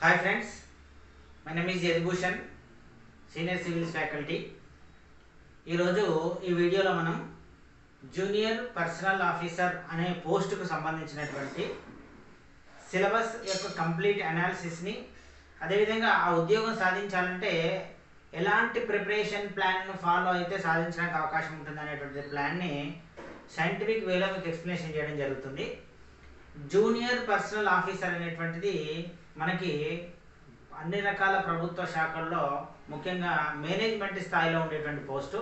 Hi friends, my name is Yadbhushan, Senior Civils Faculty. ఈ వీడియోలో మనం జూనియర్ పర్సనల్ ఆఫీసర్ అనే పోస్టుకు సంబంధించినటువంటి సిలబస్ యొక్క కంప్లీట్ అనాలిసిస్ని, అదేవిధంగా ఆ ఉద్యోగం సాధించాలంటే ఎలాంటి ప్రిపరేషన్ ప్లాన్ను ఫాలో అయితే సాధించడానికి అవకాశం ఉంటుంది అనేటువంటి ప్లాన్ని సైంటిఫిక్ వేలో మీకు ఎక్స్ప్లెనేషన్ చేయడం జరుగుతుంది. జూనియర్ పర్సనల్ ఆఫీసర్ అనేటువంటిది మనకి అన్ని రకాల ప్రభుత్వ శాఖల్లో ముఖ్యంగా మేనేజ్మెంట్ స్థాయిలో ఉండేటువంటి పోస్టు.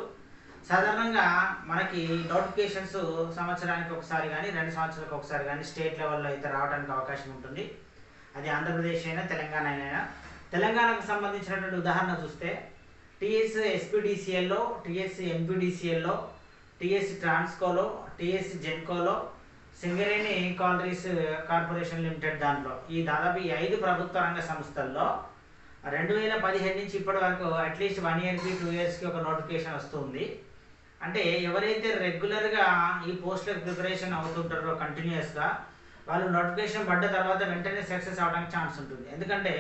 సాధారణంగా మనకి నోటిఫికేషన్స్ సంవత్సరానికి ఒకసారి కానీ 2 సంవత్సరాలకు ఒకసారి కానీ స్టేట్ లెవెల్లో అయితే రావడానికి అవకాశం ఉంటుంది. అది ఆంధ్రప్రదేశ్ అయినా తెలంగాణ అయినా. తెలంగాణకు సంబంధించినటువంటి ఉదాహరణ చూస్తే టీఎస్ ఎస్పీడీసీఎల్లో, టీఎస్ ఎంపీడీసీఎల్లో, టీఎస్ ట్రాన్స్కోలో, టీఎస్ జెన్కోలో, సింగరేణి కాలరీస్ కార్పొరేషన్ లిమిటెడ్ దాంట్లో ఈ దాదాపు 5 ప్రభుత్వ రంగ సంస్థల్లో 2015 నుంచి ఇప్పటి వరకు అట్లీస్ట్ 1 ఇయర్కి 2 ఇయర్స్కి ఒక నోటిఫికేషన్ వస్తుంది. అంటే ఎవరైతే రెగ్యులర్గా ఈ పోస్టులకు ప్రిపరేషన్ అవుతుంటారో కంటిన్యూస్గా, వాళ్ళు నోటిఫికేషన్ పడ్డ తర్వాత వెంటనే సక్సెస్ అవడానికి ఛాన్స్ ఉంటుంది. ఎందుకంటే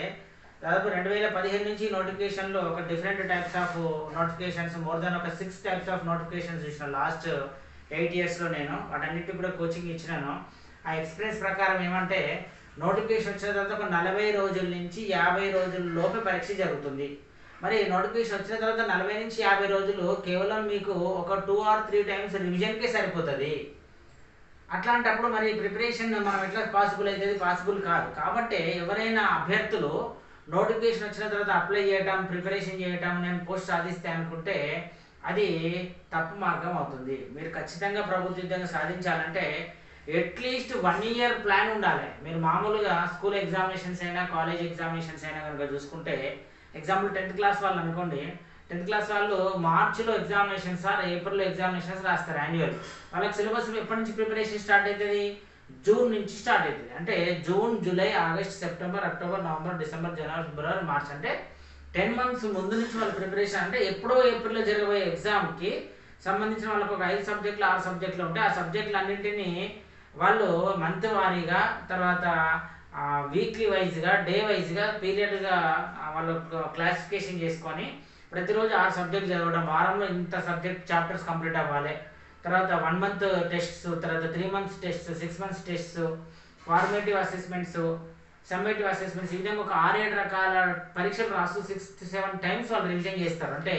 దాదాపు 2015 నుంచి నోటిఫికేషన్లో ఒక different types of notifications, more than ఒక 6 టైప్స్ ఆఫ్ నోటిఫికేషన్స్ చూసిన లాస్ట్ 8 ఇయర్స్లో. నేను వాటన్నిటికి కూడా కోచింగ్ ఇచ్చినాను. ఆ ఎక్స్పీరియన్స్ ప్రకారం ఏమంటే నోటిఫికేషన్ వచ్చిన తర్వాత ఒక 40 రోజుల నుంచి 50 రోజుల లోపే పరీక్ష జరుగుతుంది. మరి నోటిఫికేషన్ వచ్చిన తర్వాత 40 నుంచి 50 రోజులు కేవలం మీకు ఒక 2 or 3 టైమ్స్ రివిజన్కే సరిపోతుంది. అట్లాంటప్పుడు మరి ప్రిపరేషన్ మనం ఎట్లా పాసిబుల్ అవుతుంది? పాసిబుల్ కాదు. కాబట్టి ఎవరైనా అభ్యర్థులు నోటిఫికేషన్ వచ్చిన తర్వాత అప్లై చేయటం, ప్రిపరేషన్ చేయటం, నేను పోస్ట్ సాధిస్తే అనుకుంటే అది తప్పు మార్గం అవుతుంది. మీరు ఖచ్చితంగా ప్రభుత్వ ఉద్యోగం సాధించాలంటే అట్లీస్ట్ 1 ఇయర్ ప్లాన్ ఉండాలి. మీరు మామూలుగా స్కూల్ ఎగ్జామినేషన్స్ అయినా, కాలేజ్ ఎగ్జామినేషన్స్ అయినా కనుక చూసుకుంటే, ఎగ్జాంపుల్ 10th క్లాస్ వాళ్ళు అనుకోండి, 10th క్లాస్ వాళ్ళు మార్చిలో ఎగ్జామినేషన్స్ ఆర్ ఏప్రిల్లో ఎగ్జామినేషన్స్ రాస్తారు యాన్యువల్. వాళ్ళకి సిలబస్ ఎప్పటి నుంచి ప్రిపరేషన్ స్టార్ట్ అవుతుంది? జూన్ నుంచి స్టార్ట్ అవుతుంది. అంటే June, July, August, September, October, November, December, జనవరి, ఫిబ్రవరి, మార్చ్, అంటే 10 months ముందు నుంచి వాళ్ళ ప్రిపరేషన్. అంటే ఎప్పుడో ఏప్రిల్లో జరగబోయే ఎగ్జామ్కి సంబంధించిన వాళ్ళకి ఒక 5 సబ్జెక్టులు 6 సబ్జెక్టులు ఉంటాయి. ఆ సబ్జెక్టులు అన్నింటినీ వాళ్ళు మంత్ వారీగా, తర్వాత వీక్లీ వైజ్గా, డే వైజ్గా, పీరియడ్గా వాళ్ళు క్లాసిఫికేషన్ చేసుకొని ప్రతిరోజు 6 సబ్జెక్ట్ చదవడం, వారంలో ఇంత సబ్జెక్ట్ చాప్టర్స్ కంప్లీట్ అవ్వాలి, తర్వాత 1 month టెస్ట్స్, తర్వాత 3 months tests, 6 months tests, formative assessments, summative assessments, ఈ విధంగా ఒక 6-7 రకాల పరీక్షలు రాస్తూ 6-7 టైమ్స్ వాళ్ళు రివిజన్ చేస్తారు. అంటే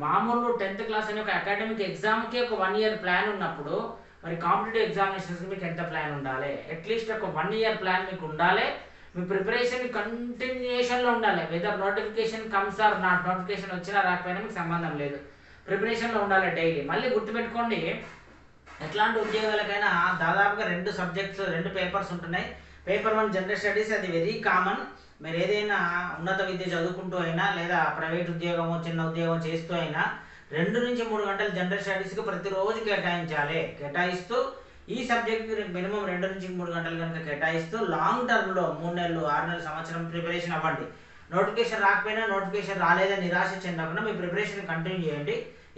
మామూలు 10th క్లాస్ అనే ఒక అకాడమిక్ ఎగ్జామ్కి ఒక 1 ఇయర్ ప్లాన్ ఉన్నప్పుడు మరి కాంపిటేటివ్ ఎగ్జామినేషన్స్కి మీకు ఎంత ప్లాన్ ఉండాలి? అట్లీస్ట్ ఒక 1 ఇయర్ ప్లాన్ మీకు ఉండాలి. మీ ప్రిపరేషన్ కంటిన్యూషన్లో ఉండాలి. Whether notification comes or not, notification వచ్చినా రాకపోయినా మీకు సంబంధం లేదు, ప్రిపరేషన్లో ఉండాలి డైలీ. మళ్ళీ గుర్తుపెట్టుకోండి, ఎట్లాంటి ఉద్యోగాలకైనా దాదాపుగా 2 సబ్జెక్ట్స్, 2 పేపర్స్ ఉంటున్నాయి. పేపర్ 1 జనరల్ స్టడీస్, అది వెరీ కామన్. మీరు ఏదైనా ఉన్నత విద్య చదువుకుంటూ అయినా, లేదా ప్రైవేట్ ఉద్యోగము, చిన్న ఉద్యోగం చేస్తూ అయినా 2 నుంచి 3 గంటలు జనరల్ స్టడీస్కి ప్రతిరోజు కేటాయించాలి. కేటాయిస్తూ ఈ సబ్జెక్ట్కి మినిమం 2 నుంచి 3 గంటలు కనుక కేటాయిస్తూ లాంగ్ టర్మ్లో 3 నెలలు, 6 నెలలు, సంవత్సరం ప్రిపరేషన్ అవ్వండి. నోటిఫికేషన్ రాకపోయినా, నోటిఫికేషన్ రాలేదని నిరాశ చెందకుండా మీ ప్రిపరేషన్ కంటిన్యూ చేయండి.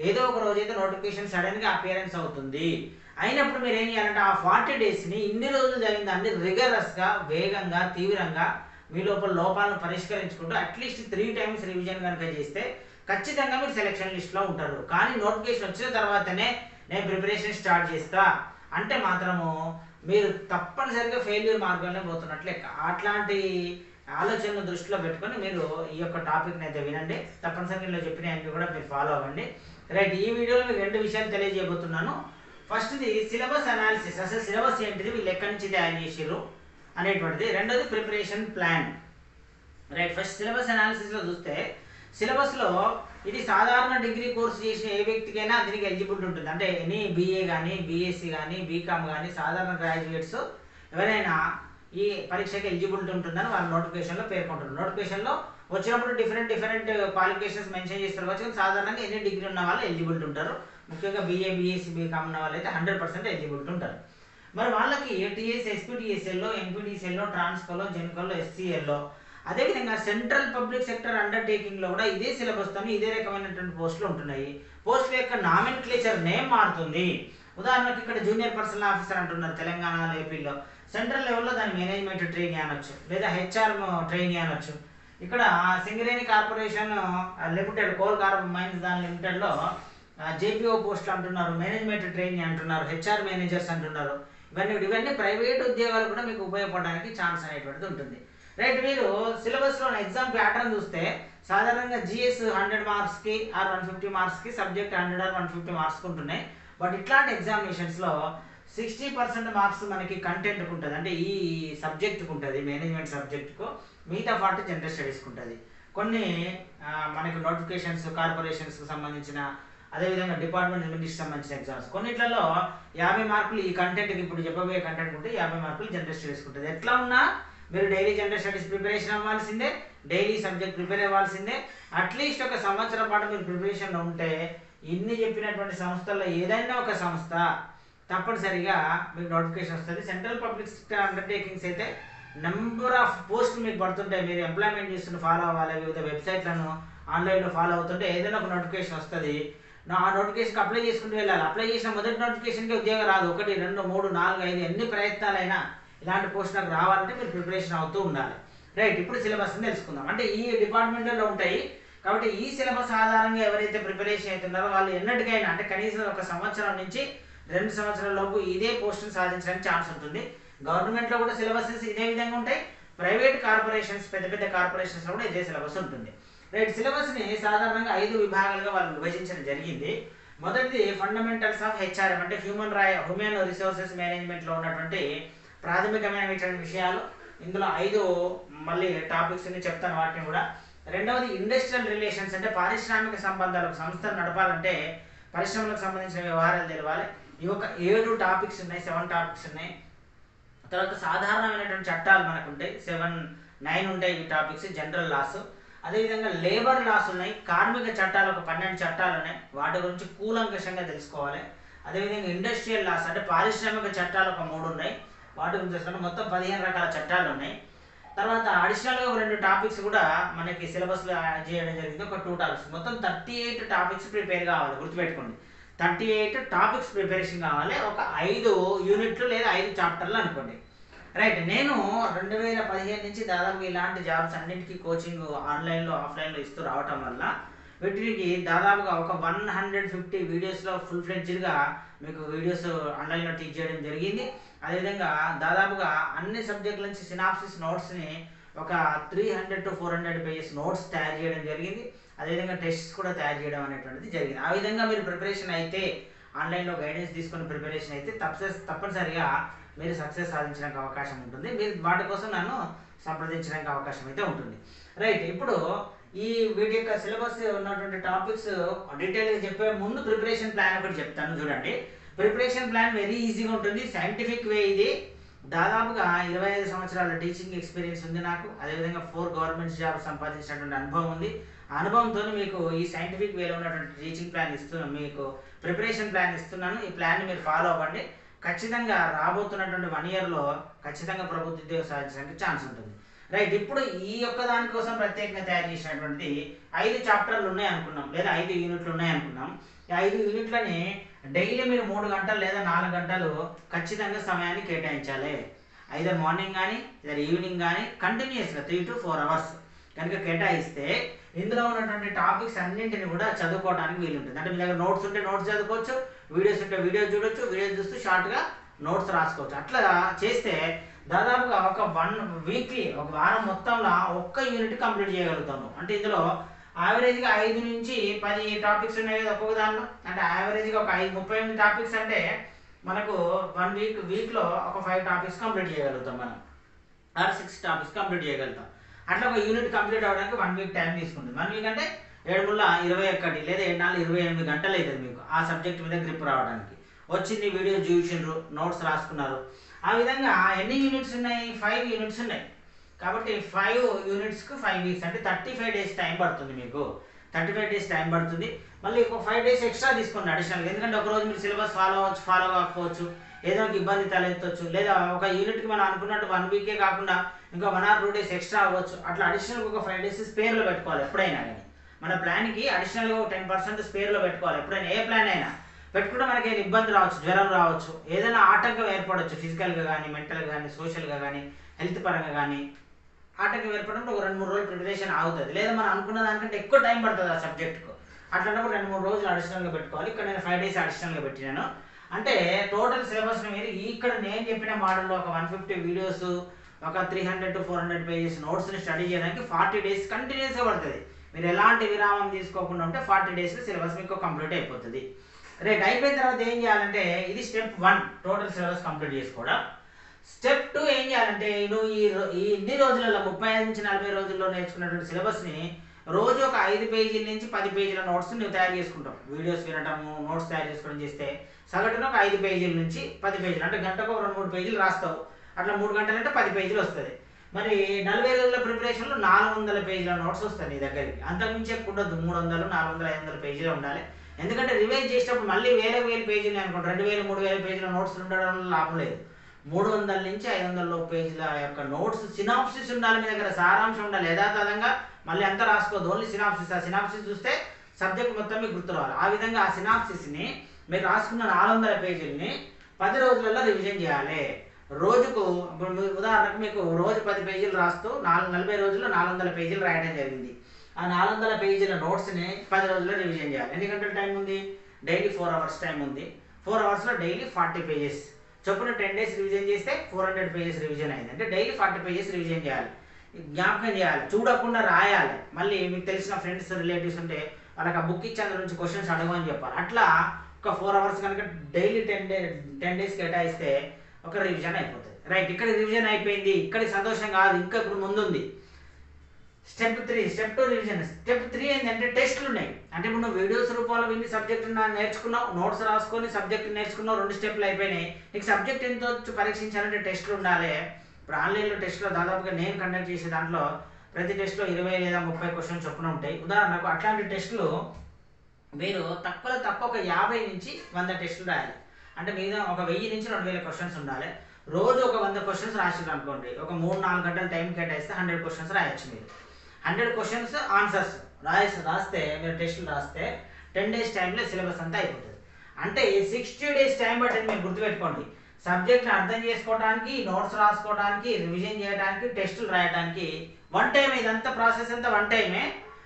ఏదో ఒక రోజు అయితే నోటిఫికేషన్ సడన్గా అపియరెన్స్ అవుతుంది. అయినప్పుడు మీరు ఏం చేయాలంటే ఆ 40 డేస్ని, ఇన్ని రోజులు జరిగిన దాన్ని రిగరస్గా, వేగంగా, తీవ్రంగా మీ లోపాలను పరిష్కరించుకుంటూ అట్లీస్ట్ 3 టైమ్స్ రివిజన్ కనుక చేస్తే ఖచ్చితంగా మీరు సెలక్షన్ లిస్ట్లో ఉంటారు. కానీ నోటిఫికేషన్ వచ్చిన తర్వాతనే నేను ప్రిపరేషన్ స్టార్ట్ చేస్తా అంటే మాత్రము మీరు తప్పనిసరిగా ఫెయిల్యూర్ మార్గంలో పోతున్నట్లే. అట్లాంటి ఆలోచనను దృష్టిలో పెట్టుకొని మీరు ఈ యొక్క టాపిక్ని అయితే వినండి. తప్పనిసరిగా ఇలా చెప్పిన అన్ని కూడా మీరు ఫాలో అవ్వండి. రైట్, ఈ వీడియోలో మీకు 2 విషయాలు తెలియజేయబోతున్నాను. ఫస్ట్ది సిలబస్ అనాలిసిస్, అసలు సిలబస్ ఏంటిది, వీళ్ళు ఎక్కడి నుంచి తయారు చేసారు అనేటువంటిది. రెండోది preparation plan. Right, first syllabus అనాలిసిస్లో చూస్తే, సిలబస్లో ఇది సాధారణ డిగ్రీ కోర్సు చేసిన ఏ వ్యక్తికైనా దీనికి ఎలిజిబిలిటీ ఉంటుంది. అంటే ఎనీ బీఏ కానీ, బీఎస్సీ కానీ, బీకామ్ కానీ, సాధారణ గ్రాడ్యుయేట్స్ ఎవరైనా ఈ పరీక్షకి ఎలిజిబిలిటీ ఉంటుందని వాళ్ళ నోటిఫికేషన్లో పేర్కొంటారు. నోటిఫికేషన్లో వచ్చినప్పుడు డిఫరెంట్ క్వాలిఫికేషన్స్ మెన్షన్ చేస్తారు వచ్చి, సాధారణంగా ఎన్ని డిగ్రీ ఉన్న వాళ్ళు ఎలిజిబిలిటీ ఉంటారు. ముఖ్యంగా బీఏ, బీఎస్సీ, బీకామ్ ఉన్న వాళ్ళు అయితే 100% ఎలిజిబిలిటీ ఉంటారు. మరి వాళ్ళకి టీఎస్ ఎస్పీడీసీఎల్లో, ఎంపీడీసీఎల్లో, ట్రాన్స్కోలో, జెన్కోలో, ఎస్సీఎల్లో, అదేవిధంగా సెంట్రల్ పబ్లిక్ సెక్టర్ అండర్టేకింగ్లో కూడా ఇదే సిలబస్తో ఇదే రకమైనటువంటి పోస్టులు ఉంటున్నాయి. పోస్టుల యొక్క నామినిక్లేచర్ నేమ్ మారుతుంది. ఉదాహరణకు ఇక్కడ జూనియర్ పర్సనల్ ఆఫీసర్ అంటున్నారు తెలంగాణలో, ఏపీలో. సెంట్రల్ లెవెల్లో దాని మేనేజ్మెంట్ ట్రైనీ అనొచ్చు, లేదా హెచ్ఆర్ ట్రైనీ అనొచ్చు. ఇక్కడ Singareni corporation limited, coal carbon mines దాని లిమిటెడ్లో జేపీఓ పోస్టులు అంటున్నారు, మేనేజ్మెంట్ ట్రైనీ అంటున్నారు, హెచ్ఆర్ మేనేజర్స్ అంటున్నారు. ఇవన్నీ ప్రైవేట్ ఉద్యోగాలు కూడా మీకు ఉపయోగపడడానికి ఛాన్స్ అనేటువంటిది ఉంటుంది. రైట్, మీరు సిలబస్లో ఎగ్జామ్ ప్యాటర్న్ చూస్తే సాధారణంగా జిఎస్ 100 మార్క్స్కి ఆర్ 150 మార్క్స్కి, సబ్జెక్ట్ 100 ఆర్ 150 మార్క్స్కి ఉంటున్నాయి. బట్ ఇట్లాంటి ఎగ్జామినేషన్స్లో 60% మార్క్స్ మనకి కంటెంట్కి ఉంటుంది, అంటే ఈ సబ్జెక్టుకు ఉంటుంది, మేనేజ్మెంట్ సబ్జెక్టుకు. మిగతా 40 జనరల్ స్టడీస్కి ఉంటుంది. కొన్ని మనకి నోటిఫికేషన్స్, కార్పొరేషన్స్కి సంబంధించిన, అదేవిధంగా డిపార్ట్మెంట్ మినిస్ట్రీకి సంబంధించిన ఎగ్జామ్స్, కొన్నిట్లలో 50 మార్కులు ఈ కంటెంట్కి, ఇప్పుడు చెప్పబోయే కంటెంట్ ఉంటే 50 మార్కులు జనరల్ స్టడీస్కి ఉంటుంది. ఎట్లా ఉన్నా మీరు డైలీ జనరల్ స్టడీస్ ప్రిపరేషన్ అవ్వాల్సిందే, డైలీ సబ్జెక్ట్ ప్రిపేర్ అవ్వాల్సిందే. అట్లీస్ట్ ఒక సంవత్సరం పాటు మీరు ప్రిపరేషన్లో ఉంటే ఇన్ని చెప్పినటువంటి సంస్థల్లో ఏదైనా ఒక సంస్థ తప్పనిసరిగా మీకు నోటిఫికేషన్ వస్తుంది. సెంట్రల్ పబ్లిక్ సెక్టర్ అండర్టేకింగ్స్ అయితే నెంబర్ ఆఫ్ పోస్టులు మీకు పడుతుంటాయి. మీరు ఎంప్లాయ్మెంట్ చేస్తున్న ఫాలో అవ్వాలి, వివిధ వెబ్సైట్లను ఆన్లైన్లో ఫాలో అవుతుంటే ఏదైనా ఒక నోటిఫికేషన్ వస్తుంది. ఆ నోటిఫికేషన్కి అప్లై చేసుకుంటూ వెళ్ళాలి. అప్లై చేసిన మొదటి నోటిఫికేషన్కి ఉద్యోగం రాదు. 1, 2, 3, 4, 5 ఎన్ని ప్రయత్నాలైనా ఇలాంటి పోస్ట్ నాకు రావాలంటే మీరు ప్రిపరేషన్ అవుతూ ఉండాలి. రైట్, ఇప్పుడు సిలబస్ని తెలుసుకుందాం. అంటే ఈ డిపార్ట్మెంట్లో ఉంటాయి కాబట్టి ఈ సిలబస్ ఆధారంగా ఎవరైతే ప్రిపరేషన్ అవుతున్నారో వాళ్ళు ఎన్నటికైనా, అంటే కనీసం 1 సంవత్సరం నుంచి 2 సంవత్సరాల లోపు ఇదే పోస్టును సాధించడానికి ఛాన్స్ ఉంటుంది. గవర్నమెంట్లో కూడా సిలబసెస్ ఇదే విధంగా ఉంటాయి, ప్రైవేట్ కార్పొరేషన్స్, పెద్ద పెద్ద కార్పొరేషన్స్లో కూడా ఇదే సిలబస్ ఉంటుంది. రైట్, సిలబస్ని సాధారణంగా 5 విభాగాలుగా వాళ్ళు విభజించడం జరిగింది. మొదటిది ఫండమెంటల్స్ ఆఫ్ హెచ్ఆర్ఎం, అంటే హ్యూమన్ రిసోర్సెస్ మేనేజ్మెంట్లో ఉన్నటువంటి ప్రాథమికమైన విషయాలు. ఇందులో 5 మళ్ళీ టాపిక్స్ చెప్తాను, వాటిని కూడా. రెండవది ఇండస్ట్రియల్ రిలేషన్స్, అంటే పారిశ్రామిక సంబంధాలు. సంస్థలు నడపాలంటే పరిశ్రమలకు సంబంధించిన వ్యవహారాలు తెలవాలి. ఇవి ఒక 7 టాపిక్స్ ఉన్నాయి, 7 టాపిక్స్ ఉన్నాయి. తర్వాత సాధారణమైనటువంటి చట్టాలు మనకు ఉంటాయి, 7, 9 ఉంటాయి ఈ టాపిక్స్, జనరల్ లాస్. అదేవిధంగా లేబర్ లాస్ ఉన్నాయి, కార్మిక చట్టాలు ఒక 12 చట్టాలు ఉన్నాయి, వాటి గురించి కూలంకషంగా తెలుసుకోవాలి. అదేవిధంగా ఇండస్ట్రియల్ లాస్, అంటే పారిశ్రామిక చట్టాలు ఒక 3 ఉన్నాయి, వాటి గురించి తెలుసుకుంటే మొత్తం 15 రకాల చట్టాలు ఉన్నాయి. తర్వాత అడిషనల్గా ఒక 2 టాపిక్స్ కూడా మనకి సిలబస్లో యాడ్ చేయడం జరిగింది, ఒక 2 టాపిక్స్. మొత్తం 38 టాపిక్స్ ప్రిపేర్ కావాలి, గుర్తుపెట్టుకోండి. 38 టాపిక్స్ ప్రిపరేషన్ కావాలి, ఒక 5 యూనిట్లు లేదా 5 చాప్టర్లు అనుకోండి. రైట్, నేను 2015 నుంచి దాదాపు ఇలాంటి జాబ్స్ అన్నింటికీ కోచింగ్ ఆన్లైన్లో, ఆఫ్లైన్లో ఇస్తూ రావటం వల్ల వీటికి దాదాపుగా ఒక 150 వీడియోస్లో ఫుల్ ఫ్లెడ్జ్డ్గా మీకు వీడియోస్ ఆన్లైన్లో టీచ్ చేయడం జరిగింది. అదేవిధంగా దాదాపుగా అన్ని సబ్జెక్టుల నుంచి సినాప్సిస్ నోట్స్ని ఒక 300 to 400 పేజెస్ నోట్స్ తయారు చేయడం జరిగింది. అదేవిధంగా టెస్ట్స్ కూడా తయారు చేయడం అనేటువంటిది జరిగింది. ఆ విధంగా మీరు ప్రిపరేషన్ అయితే, ఆన్లైన్లో గైడెన్స్ తీసుకుని ప్రిపరేషన్ అయితే తప్పనిసరిగా మీరు సక్సెస్ సాధించడానికి అవకాశం ఉంటుంది. మీరు వాటి కోసం నన్ను సంప్రదించడానికి అవకాశం అయితే ఉంటుంది. రైట్, ఇప్పుడు ఈ వీటి యొక్క సిలబస్ ఉన్నటువంటి టాపిక్స్ డీటెయిల్గా చెప్పే ముందు ప్రిపరేషన్ ప్లాన్ ఒకటి చెప్తాను, చూడండి. ప్రిపరేషన్ ప్లాన్ వెరీ ఈజీగా ఉంటుంది, సైంటిఫిక్ వే ఇది. దాదాపుగా 25 సంవత్సరాల టీచింగ్ ఎక్స్పీరియన్స్ ఉంది నాకు. అదేవిధంగా 4 గవర్నమెంట్ జాబ్ సంపాదించినటువంటి అనుభవం ఉంది. ఆ అనుభవంతో మీకు ఈ సైంటిఫిక్ వేలో ఉన్నటువంటి టీచింగ్ ప్లాన్ ఇస్తున్నాను, మీకు ప్రిపరేషన్ ప్లాన్ ఇస్తున్నాను. ఈ ప్లాన్ని మీరు ఫాలో అవ్వండి. ఖచ్చితంగా రాబోతున్నటువంటి 1 yearలో ఖచ్చితంగా ప్రభుత్వ ఉద్యోగం సాధించడానికి ఛాన్స్ ఉంటుంది. రైట్, ఇప్పుడు ఈ యొక్క దానికోసం ప్రత్యేకంగా తయారు చేసినటువంటి 5 చాప్టర్లు ఉన్నాయి అనుకున్నాం, లేదా 5 యూనిట్లు ఉన్నాయి అనుకున్నాం. ఈ 5 యూనిట్లని డైలీ మీరు 3 గంటలు లేదా 4 గంటలు ఖచ్చితంగా సమయాన్ని కేటాయించాలి. ఐదర్ మార్నింగ్ కానీ లేదా ఈవినింగ్ కానీ కంటిన్యూస్గా 3 to 4 hours కనుక కేటాయిస్తే ఇందులో ఉన్నటువంటి టాపిక్స్ అన్నింటిని కూడా చదువుకోవడానికి వీలుంటుంది. అంటే మీ దగ్గర నోట్స్ ఉంటే నోట్స్ చదువుకోవచ్చు, వీడియోస్ ఉంటే వీడియోస్ చూడొచ్చు, వీడియోస్ చూస్తూ షార్ట్గా నోట్స్ రాసుకోవచ్చు. అట్లా చేస్తే దాదాపుగా ఒక 1 వీక్లీ, ఒక వారం మొత్తంలో 1 యూనిట్ కంప్లీట్ చేయగలుగుతాము. అంటే ఇందులో యావరేజ్గా 5 నుంచి 10 టాపిక్స్ ఉన్నాయి కదా ఒక్కొక్క దాంట్లో. అంటే యావరేజ్గా ఒక 38 టాపిక్స్ అంటే మనకు 1 వీక్లో ఒక 5 టాపిక్స్ కంప్లీట్ చేయగలుగుతాం మనం, ఆర్ 6 టాపిక్స్ కంప్లీట్ చేయగలుగుతాం. అట్లా ఒక యూనిట్ కంప్లీట్ అవ్వడానికి 1 వీక్ టైం తీసుకుంటుంది. 1 వీక్ అంటే 7 × 21 లేదా 7 × 28 గంటలు అవుతుంది మీకు ఆ సబ్జెక్ట్ మీద గ్రిప్ రావడానికి. వచ్చింది, వీడియో చూసిండ్రు, నోట్స్ రాసుకున్నారు. ఆ విధంగా ఎన్ని యూనిట్స్ ఉన్నాయి? 5 యూనిట్స్ ఉన్నాయి. కాబట్టి 5 యూనిట్స్కు 5 వీక్స్ అంటే 35 days టైం పడుతుంది మీకు. 35 days టైం పడుతుంది. మళ్ళీ ఒక 5 days ఎక్స్ట్రా తీసుకోండి అడిషనల్గా. ఎందుకంటే ఒకరోజు మీరు సిలబస్ ఫాలో కాకపోవచ్చు, ఏదో ఒక ఇబ్బంది తలెత్తవచ్చు, లేదా ఒక యూనిట్కి మనం అనుకున్నట్టు 1 వీకే కాకుండా ఇంకా 1 or 2 days ఎక్స్ట్రా అవ్వచ్చు. అట్లా అడిషనల్గా ఒక 5 days స్పేర్లో పెట్టుకోవాలి. ఎప్పుడైనా కానీ మన ప్లాన్కి అడిషనల్గా 10% స్పేర్లో పెట్టుకోవాలి. ఎప్పుడైనా ఏ ప్లాన్ అయినా పెట్టుకుంటే మనకి ఏమైనా ఇబ్బంది రావచ్చు, జ్వరం రావచ్చు, ఏదైనా ఆటంకం ఏర్పడవచ్చు, ఫిజికల్గా కానీ మెంటల్గా కానీ సోషల్గా కానీ హెల్త్ పరంగా కానీ ఆటంకం ఏర్పడినప్పుడు ఒక 2-3 రోజులు ప్రిపరేషన్ అవుతుంది. లేదా మనం అనుకున్న దానికంటే ఎక్కువ టైం పడుతుంది ఆ సబ్జెక్టుకు. అట్లాంటప్పుడు 2-3 రోజులు అడిషనల్గా పెట్టుకోవాలి. ఇక్కడ నేను 5 days అడిషనల్గా పెట్టినాను. అంటే టోటల్ సిలబస్ని మీరు ఇక్కడ నేను చెప్పిన మోడల్లో ఒక 150 వీడియోస్, ఒక 300 to 400 పేజెస్ నోట్స్ని స్టడీ చేయడానికి 40 days కంటిన్యూస్గా పడుతుంది. మీరు ఎలాంటి విరామం తీసుకోకుండా ఉంటే 40 days సిలబస్ మీకు కంప్లీట్ అయిపోతుంది. రైట్, అయిపోయిన తర్వాత ఏం చేయాలంటే ఇది స్టెప్ 1 టోటల్ సిలబస్ కంప్లీట్ చేసుకోవడం. స్టెప్ 2 ఏం చేయాలంటే నువ్వు ఈ ఇన్ని రోజులలో 35 నుంచి 40 రోజుల్లో నేర్చుకున్నటువంటి సిలబస్ని రోజు ఒక 5 పేజీల నుంచి 10 పేజీల నోట్స్ నువ్వు తయారు చేసుకుంటావు. వీడియోస్ వినటము, నోట్స్ తయారు చేసుకోవడం చేస్తే సగటున ఒక 5 పేజీల నుంచి 10 పేజీలు, అంటే గంటకు ఒక 2-3 పేజీలు రాస్తావు. అట్లా 3 గంటలు అంటే 10 పేజీలు వస్తుంది. మరి 40 రోజుల ప్రిపరేషన్లో 400 పేజీల నోట్స్ వస్తాయి నీ దగ్గరికి. అంతకుమించి ఎక్కువ ఉండదు, 300, 400, 500 పేజీలు ఉండాలి. ఎందుకంటే రివైజ్ చేసేటప్పుడు మళ్ళీ 1000 పేజీలు అనుకోండి, 2000, 3000 పేజీల నోట్స్ ఉండడం లాభం లేదు. 300 నుంచి 500 పేజీల యొక్క నోట్స్ సినాప్సిస్ ఉండాలి మీ దగ్గర, సారాంశం ఉండాలి. యథాతథంగా మళ్ళీ అంతా రాసుకోవద్దు, ఓన్లీ సినాప్సిస్. ఆ సినాప్సిస్ చూస్తే సబ్జెక్ట్ మొత్తం మీకు గుర్తు రావాలి. ఆ విధంగా ఆ సినాప్సిస్ని మీరు రాసుకున్న 400 పేజీలని 10 రోజులలో రివిజన్ చేయాలి. రోజుకు ఉదాహరణకు మీకు రోజు 10 పేజీలు రాస్తూ 40 రోజుల్లో 400 పేజీలు రాయడం జరిగింది. ఆ 400 పేజీల నోట్స్ని 10 రోజుల్లో రివిజన్ చేయాలి. ఎన్ని గంటల టైం ఉంది? డైలీ 4 hours టైం ఉంది. 4 hours డైలీ 40 పేజెస్ చొప్పున 10 days రివిజన్ చేస్తే 400 పేజెస్ రివిజన్ అయింది. అంటే డైలీ 40 పేజెస్ రివిజన్ చేయాలి. జ్ఞాపకం చేయాలి, చూడకుండా రాయాలి. మళ్ళీ మీకు తెలిసిన ఫ్రెండ్స్, రిలేటివ్స్ ఉంటే వాళ్ళకి ఆ బుక్ ఇచ్చి అందులో నుంచి క్వశ్చన్స్ అడగమని చెప్పాలి. అట్లా ఒక 4 hours కనుక డైలీ 10 days కేటాయిస్తే ఒక రివిజన్ అయిపోతుంది. రైట్, ఇక్కడ రివిజన్ అయిపోయింది. ఇక్కడికి సంతోషం కాదు, ఇంకా ఇప్పుడు ముందుంది స్టెప్ 3. Step 2 revision. స్టెప్ 3 ఏంటంటే టెస్టులు ఉన్నాయి. అంటే ఇప్పుడు నువ్వు వీడియోస్ రూపంలో విని సబ్జెక్ట్ నేర్చుకున్నావు, నోట్స్ రాసుకొని సబ్జెక్ట్ నేర్చుకున్నావు, 2 స్టెప్లు అయిపోయినాయి. నీకు సబ్జెక్ట్ ఎంతో పరీక్షించాలంటే టెస్టులు ఉండాలి. ఇప్పుడు ఆన్లైన్లో టెస్ట్లో దాదాపుగా నేను కండక్ట్ చేసే దాంట్లో ప్రతి టెస్ట్లో 20 లేదా 30 క్వశ్చన్స్ చొప్పున ఉంటాయి. ఉదాహరణకు అట్లాంటి టెస్టులు మీరు తక్కువలో తక్కువ ఒక 50 నుంచి 100 టెస్టులు రాయాలి. అంటే మీద ఒక 1000 నుంచి 2000 క్వశ్చన్స్ ఉండాలి. రోజు ఒక 100 క్వశ్చన్స్ రాసిరు అనుకోండి, ఒక 3-4 గంటల టైం కేటాయిస్తే 100 క్వశ్చన్స్ రాయొచ్చు. మీరు 100 క్వశ్చన్స్ ఆన్సర్స్ రాస్తే మీరు టెస్టులు రాస్తే 10 days టైంలో సిలబస్ అంతా అయిపోతుంది. అంటే 60 days టైం పట్టింది. మీరు గుర్తుపెట్టుకోండి, సబ్జెక్ట్ని అర్థం చేసుకోవడానికి, నోట్స్ రాసుకోవడానికి, రివిజన్ చేయడానికి, టెస్టులు రాయడానికి వన్ టైం. ఇదంతా ప్రాసెస్ అంతా వన్ టైమే.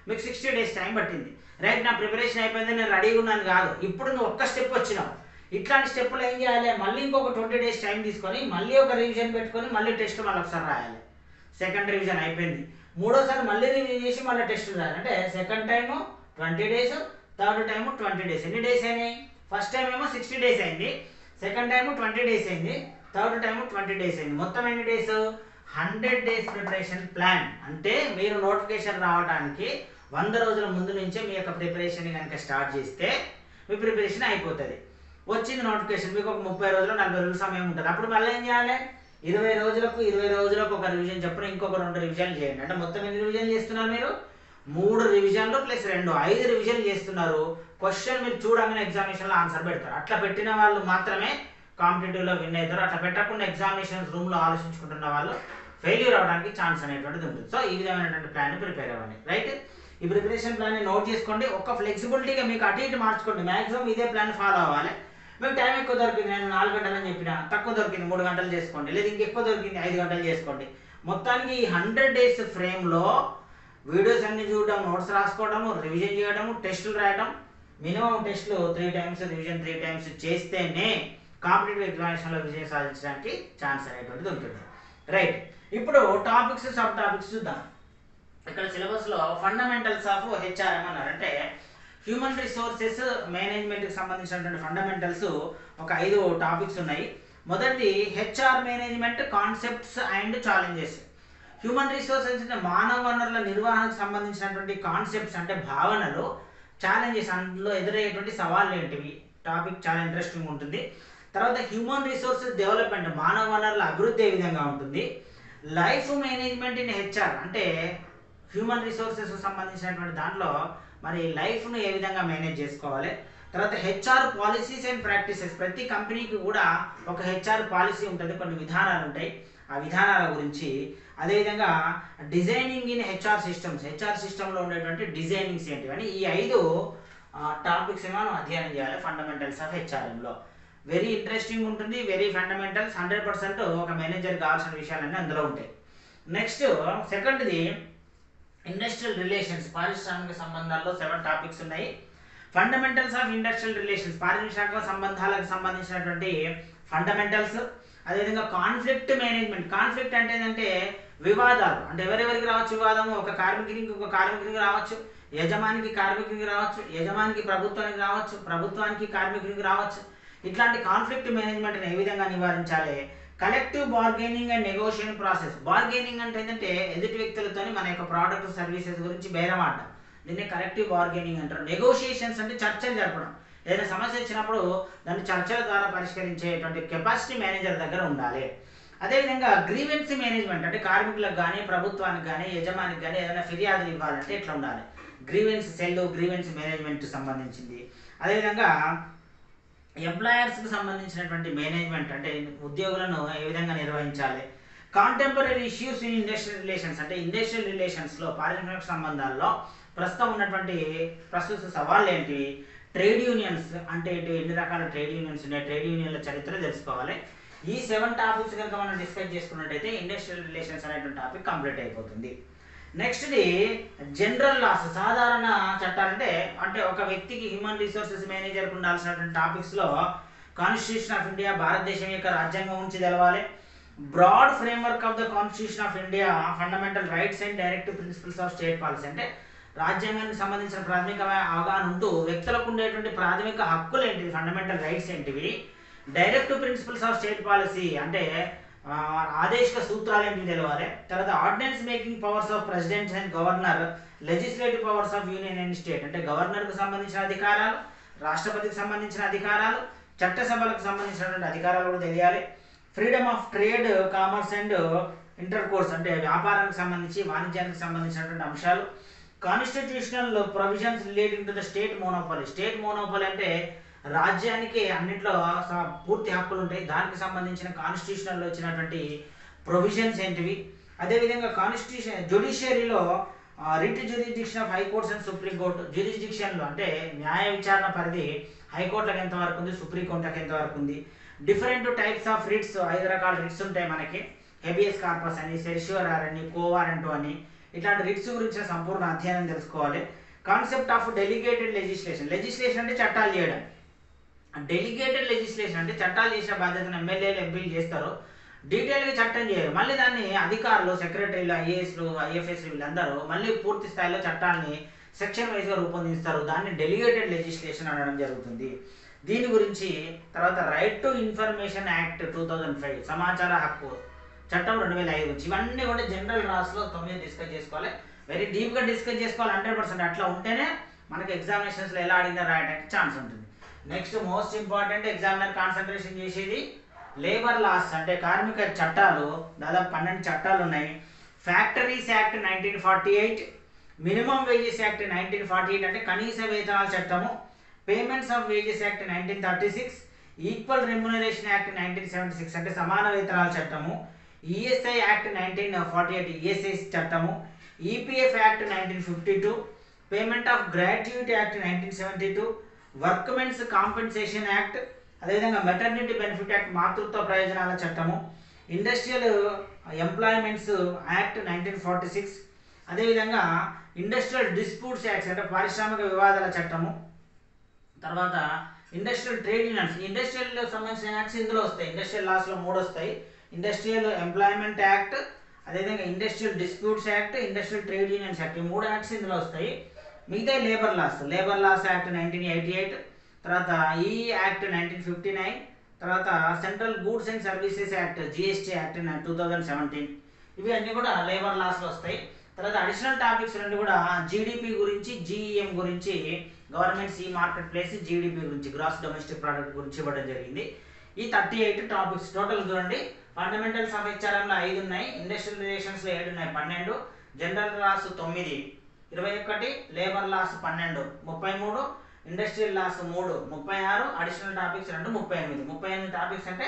మీకు 60 days టైం పట్టింది. రైట్, నా ప్రిపరేషన్ అయిపోయింది, నేను రెడీగా ఉన్నాను కాదు. ఇప్పుడు నువ్వు ఒక్క స్టెప్ వచ్చినావు. ఇట్లాంటి స్టెప్పులు ఏం చేయాలి? మళ్ళీ ఇంకొక 20 days టైం తీసుకొని మళ్ళీ ఒక రివిజన్ పెట్టుకొని మళ్ళీ టెస్ట్ మళ్ళీ ఒకసారి రాయాలి. సెకండ్ రివిజన్ అయిపోయింది, మూడోసారి మళ్ళీ రివిజన్ చేసి మళ్ళీ టెస్ట్ రాయాలి. అంటే second time 20 days, third time 20 days. ఎన్ని డేస్ అయినాయి? ఫస్ట్ టైం ఏమో 60 days అయింది, సెకండ్ టైము 20 days అయింది, థర్డ్ టైము 20 days అయింది. మొత్తం ఎన్ని డేస్? 100 days preparation plan. అంటే మీరు నోటిఫికేషన్ రావడానికి 100 రోజుల ముందు నుంచే మీ యొక్క ప్రిపరేషన్ కనుక స్టార్ట్ చేస్తే మీ ప్రిపరేషన్ అయిపోతుంది. వచ్చింది నోటిఫికేషన్, మీకు ఒక 30 రోజులు 40 రోజుల సమయం ఉంటుంది. అప్పుడు మళ్ళీ ఏం చేయాలి? 20 రోజులకు ఒక రివిజన్ చెప్పిన ఇంకొక 2 రివిజన్లు చేయండి. అంటే మొత్తం ఎన్ని రివిజన్ చేస్తున్నారు మీరు? 3 రివిజన్లు ప్లస్ 2 5 రివిజన్లు చేస్తున్నారు. క్వశ్చన్ మీరు చూడగానే ఎగ్జామినేషన్లో ఆన్సర్ పెడతారు. అట్లా పెట్టిన వాళ్ళు మాత్రమే కాంపిటేటివ్లో విన్ అవుతారు. అట్లా పెట్టకుండా ఎగ్జామినేషన్స్ రూమ్లో ఆలోచించుకుంటున్న వాళ్ళు ఫెయిల్యూర్ అవడానికి ఛాన్స్ అనేటువంటిది ఉంటుంది. సో ఈ విధమైనటువంటి ప్లాన్ ప్రిపేర్ అవ్వండి. రైట్, ఈ ప్రిపరేషన్ ప్లాన్ నోట్ చేసుకోండి. ఒక ఫ్లెక్సిబిలిటీగా మీకు అటు ఇటు మార్చుకోండి. మ్యాక్సిమం ఇదే ప్లాన్ ఫాలో అవ్వాలి. మీకు టైం ఎక్కువ దొరికింది, నేను 4 గంటలు అని చెప్పిన, తక్కువ దొరికింది 3 గంటలు చేసుకోండి, లేదా ఇంకెక్కువ దొరికింది 5 గంటలు చేసుకోండి. మొత్తానికి ఈ 100 days ఫ్రేమ్లో వీడియోస్ అన్ని చూడడం, నోట్స్ రాసుకోవడము, రివిజన్ చేయడము, టెస్టులు రాయడం, మినిమం టెస్టులు 3 times, రివిజన్ 3 times చేస్తేనే కాంపిటేటివ్ ఎగ్జామినేషన్లో విజయం సాధించడానికి ఛాన్స్ అనేటువంటిది ఉంటుంది. రైట్, ఇప్పుడు టాపిక్స్, సబ్ టాపిక్స్ చూద్దాం. ఇక్కడ సిలబస్లో ఫండమెంటల్స్ ఆఫ్ హెచ్ఆర్ఎం అన్నారు. అంటే హ్యూమన్ రిసోర్సెస్ మేనేజ్మెంట్కి సంబంధించినటువంటి ఫండమెంటల్స్ ఒక 5 టాపిక్స్ ఉన్నాయి. మొదటి HR management concepts and challenges. Human resources అంటే మానవ వనరుల నిర్వహణకు సంబంధించినటువంటి కాన్సెప్ట్స్ అంటే భావనలు, ఛాలెంజెస్ అందులో ఎదురయ్యేటువంటి సవాళ్ళు ఏంటివి. టాపిక్ చాలా ఇంట్రెస్టింగ్ ఉంటుంది. తర్వాత హ్యూమన్ రిసోర్సెస్ డెవలప్మెంట్, మానవ వనరుల అభివృద్ధి ఏ విధంగా ఉంటుంది. లైఫ్ మేనేజ్మెంట్ ఇన్ హెచ్ఆర్ అంటే హ్యూమన్ రిసోర్సెస్ సంబంధించినటువంటి దాంట్లో మరి లైఫ్ను ఏ విధంగా మేనేజ్ చేసుకోవాలి. తర్వాత హెచ్ఆర్ పాలసీస్ అండ్ ప్రాక్టీసెస్, ప్రతి కంపెనీకి కూడా ఒక హెచ్ఆర్ పాలసీ ఉంటుంది, కొన్ని విధానాలు ఉంటాయి, ఆ విధానాల గురించి. అదేవిధంగా designing in HR systems, HR సిస్టంలో ఉండేటువంటి డిజైనింగ్స్ ఏంటివి అని ఈ 5 టాపిక్స్ మనం అధ్యయనం చేయాలి ఫండమెంటల్స్ ఆఫ్ హెచ్ఆర్ఎంలో. వెరీ ఇంట్రెస్టింగ్ ఉంటుంది, వెరీ ఫండమెంటల్స్, 100% ఒక మేనేజర్ కావాల్సిన విషయాలన్నీ అందులో ఉంటాయి. నెక్స్ట్ సెకండ్ది ఇండస్ట్రియల్ రిలేషన్స్, పారిశ్రామిక సంబంధాల్లో 7 టాపిక్స్ ఉన్నాయి. ఫండమెంటల్స్ ఆఫ్ ఇండస్ట్రియల్ రిలేషన్స్, పారిశ్రామిక సంబంధాలకు సంబంధించినటువంటి ఫండమెంటల్స్. అదేవిధంగా కాన్ఫ్లిక్ట్ మేనేజ్మెంట్. కాన్ఫ్లిక్ట్ అంటే ఏంటంటే వివాదాలు, అంటే ఎవరెవరికి రావచ్చు వివాదము, ఒక కార్మికునికి ఒక కార్మికునికి రావచ్చు, యజమానికి కార్మికునికి రావచ్చు, యజమానికి ప్రభుత్వానికి రావచ్చు, ప్రభుత్వానికి కార్మికునికి రావచ్చు. ఇట్లాంటి కాన్ఫ్లిక్ట్ మేనేజ్మెంట్ని ఏ విధంగా నివారించాలి? Collective bargaining and negotiation process. Bargaining అంటే ఏంటంటే ఎదుటి వ్యక్తులతో మన యొక్క ప్రోడక్ట్ సర్వీసెస్ గురించి బేరమాడడం, దీన్ని కలెక్టివ్ బార్గెనింగ్ అంటారు. నెగోషియేషన్స్ అంటే చర్చలు జరపడం, ఏదైనా సమస్య వచ్చినప్పుడు దాన్ని చర్చల ద్వారా పరిష్కరించేటువంటి కెపాసిటీ మేనేజర్ దగ్గర ఉండాలి. అదేవిధంగా గ్రీవెన్స్ మేనేజ్మెంట్, అంటే కార్మికులకు కానీ ప్రభుత్వానికి కానీ యజమానికి కానీ ఏదైనా ఫిర్యాదులు ఇవ్వాలంటే ఎట్లా ఉండాలి? గ్రీవెన్స్ సెల్, గ్రీవెన్స్ మేనేజ్మెంట్ సంబంధించింది. అదేవిధంగా ఎంప్లాయర్స్కి సంబంధించినటువంటి మేనేజ్మెంట్, అంటే ఉద్యోగులను ఏ విధంగా నిర్వహించాలి. Contemporary issues in industrial relations, అంటే ఇండస్ట్రియల్ రిలేషన్స్లో పారిశ్రామిక సంబంధాల్లో ప్రస్తుతం ఉన్నటువంటి ప్రస్తుత సవాళ్ళు ఏంటి? ట్రేడ్ యూనియన్స్ అంటే ఎన్ని రకాల ట్రేడ్ యూనియన్స్ ఉన్నాయి, ట్రేడ్ యూనియన్ల చరిత్ర తెలుసుకోవాలి. ఈ 7 టాపిక్స్ కనుక మనం డిస్కస్ చేసుకున్నట్టయితే ఇండస్ట్రియల్ రిలేషన్స్ అనేటువంటి టాపిక్ కంప్లీట్ అయిపోతుంది. నెక్స్ట్ది జనరల్ లాస్, సాధారణ చట్టాలంటే అంటే ఒక వ్యక్తికి హ్యూమన్ రిసోర్సెస్ మేనేజర్కి ఉండాల్సినటువంటి టాపిక్స్లో కాన్స్టిట్యూషన్ ఆఫ్ ఇండియా, భారతదేశం యొక్క రాజ్యాంగం గురించి తెలవాలి. Broad framework of the constitution of India, fundamental rights and directive principles of state policy, అంటే రాజ్యాంగానికి సంబంధించిన ప్రాథమిక అవగాహన ఉంటూ వ్యక్తులకు ఉండేటువంటి ప్రాథమిక హక్కులు ఏంటివి, ఫండమెంటల్ రైట్స్ ఏంటివి, directive principles of state policy అంటే ఆదేశిక సూత్రాలు ఏంటివి తెలవాలి. తర్వాత ordinance making powers of president and governor, legislative powers of union and state, అంటే గవర్నర్కు సంబంధించిన అధికారాలు, రాష్ట్రపతికి సంబంధించిన అధికారాలు, చట్టసభలకు సంబంధించినటువంటి అధికారాలు కూడా తెలియాలి. Freedom of trade, commerce and inter course, అంటే వ్యాపారానికి సంబంధించి వాణిజ్యానికి సంబంధించినటువంటి అంశాలు. Constitutional provisions relating to the state monopoly. State monopoly అంటే రాజ్యానికి అన్నింటిలో పూర్తి హక్కులు ఉంటాయి, దానికి సంబంధించిన కాన్స్టిట్యూషనల్లో వచ్చినటువంటి ప్రొవిజన్స్ ఏంటివి. అదేవిధంగా కాన్స్టిట్యూషన్ జ్యుడిషియరీలో writ jurisdiction of high courts and supreme court. జ్యూరిస్డిక్షన్లో అంటే న్యాయ విచారణ పరిధి హైకోర్టులకు ఎంతవరకు ఉంది, సుప్రీంకోర్టులకు ఎంతవరకు ఉంది. డిఫరెంట్ టైప్స్ ఆఫ్ రిట్స్, 5 రకాల రిట్స్ ఉంటాయి మనకి. హెబియస్ కార్పస్ అని, సెరిష్యూరార్ అని, కోవారెంటో అని, ఇట్లాంటి రిట్స్ గురించిన సంపూర్ణ అధ్యయనం తెలుసుకోవాలి. Concept of delegated legislation. Legislation అంటే చట్టాలు చేయడం, డెలిగేటెడ్ లెజిస్లేషన్ అంటే చట్టాలు చేసే బాధ్యతను ఎమ్మెల్యేలు, ఎంపీలు చేస్తారు, డీటెయిల్గా చట్టం చేయరు. మళ్ళీ దాన్ని అధికారులు, సెక్రటరీలు, ఐఏఎస్లు, ఐఎఫ్ఎస్లు వీళ్ళందరూ మళ్ళీ పూర్తి స్థాయిలో చట్టాన్ని సెక్షన్ వైజ్గా రూపొందిస్తారు. దాన్ని డెలిగేటెడ్ లెజిస్లేషన్ అనడం జరుగుతుంది. దీని గురించి తర్వాత రైట్ టు ఇన్ఫర్మేషన్ యాక్ట్ 2005, సమాచార హక్కు చట్టం 2005 గురించి, ఇవన్నీ కూడా జనరల్ రాస్లో 9 డిస్కస్ చేసుకోవాలి. వెరీ డీప్గా డిస్కస్ చేసుకోవాలి 100%. అట్లా ఉంటేనే మనకి ఎగ్జామినేషన్స్లో ఎలా అడిగినా రాయడానికి ఛాన్స్ ఉంటుంది. Next most important examiner concentration చేసేది లేబర్ లాస్, అంటే కార్మిక చట్టాలు. దాదాపు 12 చట్టాలు ఉన్నాయి. Factories act 1948, minimum wages act 1948 అంటే కనీస వేతనాల చట్టము, payments of wages act 1936, equal remuneration act 1976 అంటే సమాన వేతనాల చట్టము, ఈఎస్ఐ యాక్ట్ 1948 ఈఎస్ఐ చట్టము, EPF act 1952, payment of gratuity act 1972, workmen's compensation act, అదేవిధంగా మెటర్నిటీ బెనిఫిట్ యాక్ట్ మాతృత్వ ప్రయోజనాల చట్టము, ఇండస్ట్రియల్ ఎంప్లాయ్మెంట్స్ యాక్ట్ 1946, అదేవిధంగా ఇండస్ట్రియల్ డిస్ప్యూట్స్ యాక్ట్స్ అంటే పారిశ్రామిక వివాదాల చట్టము. తర్వాత ఇండస్ట్రియల్ ట్రేడ్ యూనియన్స్, ఇండస్ట్రియల్ సంబంధించిన యాక్ట్స్ ఇందులో వస్తాయి. ఇండస్ట్రియల్ లాస్లో 3 వస్తాయి. ఇండస్ట్రియల్ ఎంప్లాయ్మెంట్ యాక్ట్, అదేవిధంగా industrial disputes act, industrial trade unions act, ఈ 3 యాక్ట్స్ ఇందులో వస్తాయి. మిగతా లేబర్ లాస్ యాక్ట్ 1988, తర్వాత ఈ యాక్ట్ 1959, తర్వాత central goods and services act GST act 2017, ఇవి అన్నీ కూడా లేబర్ లాస్లో వస్తాయి. తర్వాత అడిషనల్ టాపిక్స్ 2 కూడా జీడిపి గురించి, జీఈఎం గురించి, government e market place, GDP గురించి, గ్రాస్ డొమెస్టిక్ ప్రోడక్ట్ గురించి ఇవ్వడం జరిగింది. ఈ 38 టాపిక్స్ టోటల్ చూడండి. ఫండమెంటల్స్ ఆఫ్ హెచ్ఆర్ఎంలో 5 ఉన్నాయి, ఇండస్ట్రియల్ రిలేషన్స్లో 7 ఉన్నాయి, 12, general laws 9, 21, labour laws 12, 33, industrial laws 3, 36, additional topics 2, 38. 38 topics అంటే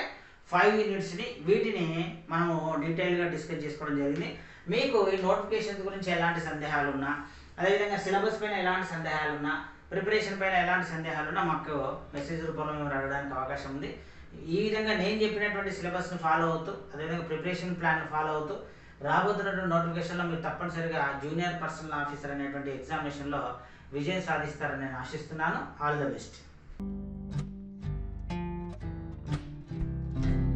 5 యూనిట్స్ని, వీటిని మనము డీటెయిల్గా డిస్కస్ చేసుకోవడం జరిగింది. మీకు ఈ నోటిఫికేషన్స్ గురించి ఎలాంటి సందేహాలు ఉన్నా, అదేవిధంగా సిలబస్ పైన ఎలాంటి సందేహాలు ఉన్నా, ప్రిపరేషన్ పైన ఎలాంటి సందేహాలు ఉన్నా మాకు మెసేజ్ రూపంలో మేము అడగడానికి అవకాశం ఉంది. ఈ విధంగా నేను చెప్పినటువంటి సిలబస్ని ఫాలో అవుతూ, అదేవిధంగా ప్రిపరేషన్ ప్లాన్ ఫాలో అవుతూ రాబోతున్నటువంటి నోటిఫికేషన్లో మీరు తప్పనిసరిగా జూనియర్ పర్సనల్ ఆఫీసర్ అనేటువంటి ఎగ్జామినేషన్లో విజయం సాధిస్తారని నేను ఆశిస్తున్నాను. All the best.